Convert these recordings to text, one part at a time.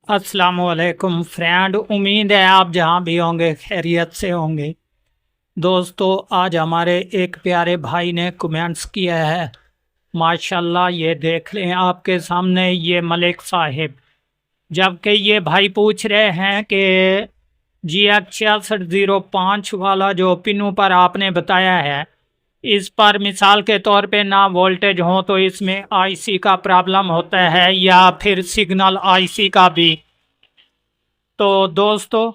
अस्सलामुअलैकुम फ्रेंड, उम्मीद है आप जहाँ भी होंगे खैरियत से होंगे। दोस्तों, आज हमारे एक प्यारे भाई ने कमेंट्स किया है। माशाल्लाह, ये देख लें आपके सामने, ये मलिक साहिब। जबकि ये भाई पूछ रहे हैं कि GX6605 वाला जो पिनों पर आपने बताया है, इस पर मिसाल के तौर पे ना वोल्टेज हो तो इसमें आईसी का प्रॉब्लम होता है या फिर सिग्नल आईसी का भी। तो दोस्तों,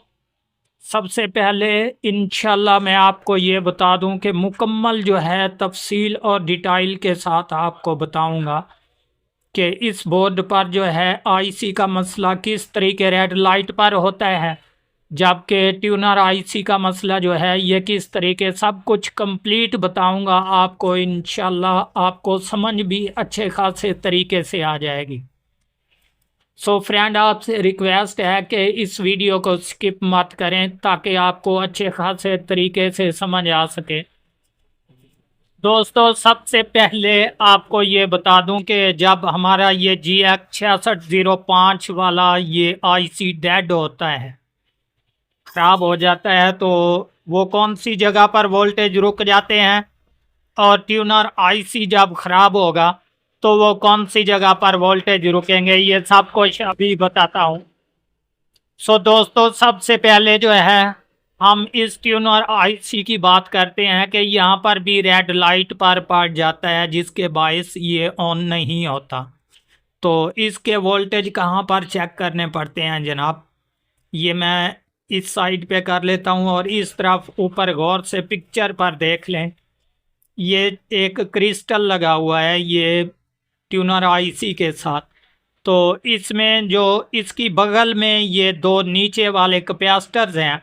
सबसे पहले इंशाल्लाह मैं आपको ये बता दूं कि मुकम्मल जो है तफसील और डिटेल के साथ आपको बताऊंगा कि इस बोर्ड पर जो है आईसी का मसला किस तरीके रेड लाइट पर होता है, जबकि ट्यूनर आईसी का मसला जो है ये किस तरीके, सब कुछ कंप्लीट बताऊंगा आपको। इंशाल्लाह आपको समझ भी अच्छे खासे तरीके से आ जाएगी। सो फ्रेंड, आपसे रिक्वेस्ट है कि इस वीडियो को स्किप मत करें ताकि आपको अच्छे खासे तरीके से समझ आ सके। दोस्तों, सबसे पहले आपको ये बता दूं कि जब हमारा ये GX6605 वाला ये आईसी डेड होता है, ख़राब हो जाता है, तो वो कौन सी जगह पर वोल्टेज रुक जाते हैं, और ट्यूनर आईसी जब ख़राब होगा तो वो कौन सी जगह पर वोल्टेज रुकेंगे, ये सब कुछ अभी बताता हूँ। सो दोस्तों, सबसे पहले जो है हम इस ट्यूनर आईसी की बात करते हैं कि यहाँ पर भी रेड लाइट पर पड़ जाता है, जिसके बायस ये ऑन नहीं होता। तो इसके वोल्टेज कहाँ पर चेक करने पड़ते हैं जनाब, ये मैं इस साइड पे कर लेता हूँ और इस तरफ ऊपर गौर से पिक्चर पर देख लें। ये एक क्रिस्टल लगा हुआ है ये ट्यूनर आईसी के साथ। तो इसमें जो इसकी बगल में ये दो नीचे वाले कैपेसिटर्स हैं,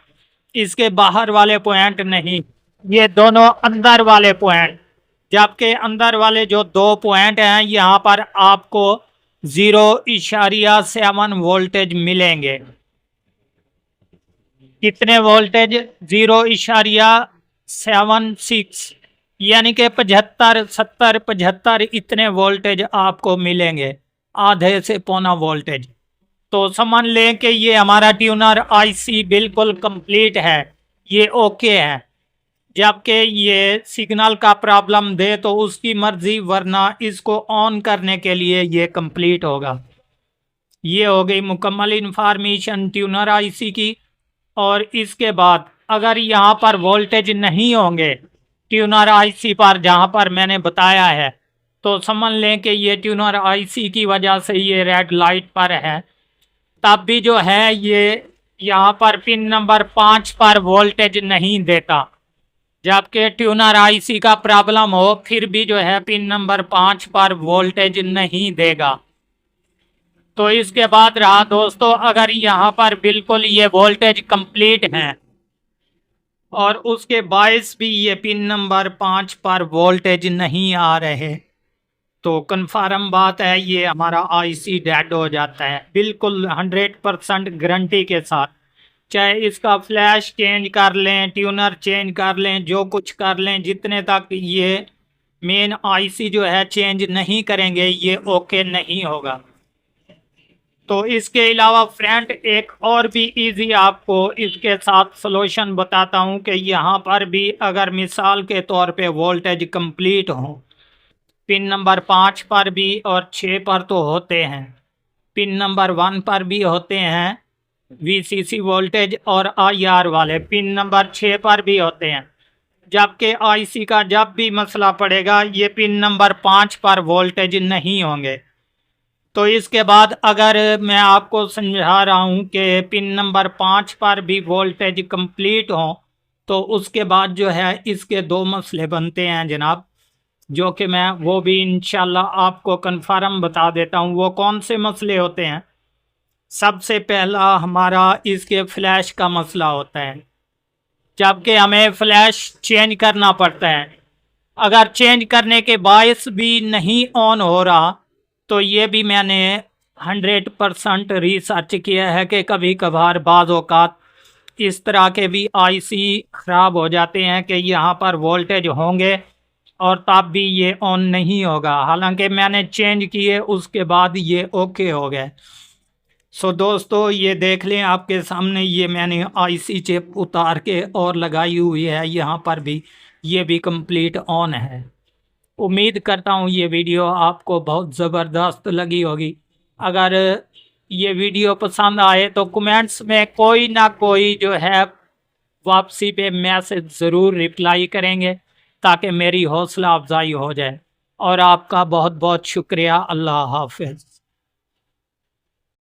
इसके बाहर वाले पॉइंट नहीं, ये दोनों अंदर वाले पॉइंट। जबकि अंदर वाले जो दो पॉइंट हैं यहाँ पर आपको 0.7 वोल्टेज मिलेंगे। कितने वोल्टेज? 0.76, यानी कि 75, 70, 75 इतने वोल्टेज आपको मिलेंगे, आधे से पौना वोल्टेज। तो समझ लें कि ये हमारा ट्यूनर आईसी बिल्कुल कंप्लीट है, ये ओके है। जबकि ये सिग्नल का प्रॉब्लम दे तो उसकी मर्जी, वरना इसको ऑन करने के लिए ये कंप्लीट होगा। ये हो गई मुकम्मल इंफॉर्मेशन ट्यूनर आईसी की। और इसके बाद अगर यहाँ पर वोल्टेज नहीं होंगे ट्यूनर आईसी पर जहाँ पर मैंने बताया है, तो समझ लें कि ये ट्यूनर आईसी की वजह से ये रेड लाइट पर है। तब भी जो है ये यहाँ पर पिन नंबर 5 पर वोल्टेज नहीं देता। जबकि ट्यूनर आईसी का प्रॉब्लम हो फिर भी जो है पिन नंबर 5 पर वोल्टेज नहीं देगा। तो इसके बाद रहा दोस्तों, अगर यहाँ पर बिल्कुल ये वोल्टेज कंप्लीट है और उसके बायस भी ये पिन नंबर 5 पर वोल्टेज नहीं आ रहे, तो कन्फर्म बात है ये हमारा आईसी डेड हो जाता है, बिल्कुल 100% गारंटी के साथ। चाहे इसका फ्लैश चेंज कर लें, ट्यूनर चेंज कर लें, जो कुछ कर लें, जितने तक ये मेन आईसी जो है चेंज नहीं करेंगे ये ओके नहीं होगा। तो इसके अलावा फ्रेंड, एक और भी इजी आपको इसके साथ सलूशन बताता हूं कि यहाँ पर भी अगर मिसाल के तौर पे वोल्टेज कंप्लीट हो, पिन नंबर 5 पर भी और 6 पर तो होते हैं, पिन नंबर 1 पर भी होते हैं वीसीसी वोल्टेज, और आईआर वाले पिन नंबर 6 पर भी होते हैं। जबकि आईसी का जब भी मसला पड़ेगा ये पिन नंबर 5 पर वोल्टेज नहीं होंगे। तो इसके बाद अगर मैं आपको समझा रहा हूँ कि पिन नंबर 5 पर भी वोल्टेज कंप्लीट हो, तो उसके बाद जो है इसके दो मसले बनते हैं जनाब, जो कि मैं वो भी इंशाल्लाह आपको कन्फर्म बता देता हूँ। वो कौन से मसले होते हैं? सबसे पहला हमारा इसके फ्लैश का मसला होता है, जबकि हमें फ्लैश चेंज करना पड़ता है। अगर चेंज करने के बायस भी नहीं ऑन हो रहा, तो ये भी मैंने 100% रिसर्च किया है कि कभी कभार बाज़ औक़ात इस तरह के भी आईसी ख़राब हो जाते हैं कि यहाँ पर वोल्टेज होंगे और तब भी ये ऑन नहीं होगा, हालांकि मैंने चेंज किए उसके बाद ये ओके हो गए। सो दोस्तों ये देख लें आपके सामने, ये मैंने आईसी चिप उतार के और लगाई हुई है, यहाँ पर भी ये भी कंप्लीट ऑन है। उम्मीद करता हूँ ये वीडियो आपको बहुत ज़बरदस्त लगी होगी। अगर ये वीडियो पसंद आए तो कमेंट्स में कोई ना कोई जो है वापसी पे मैसेज ज़रूर रिप्लाई करेंगे ताकि मेरी हौसला अफजाई हो जाए। और आपका बहुत बहुत शुक्रिया। अल्लाह हाफिज़।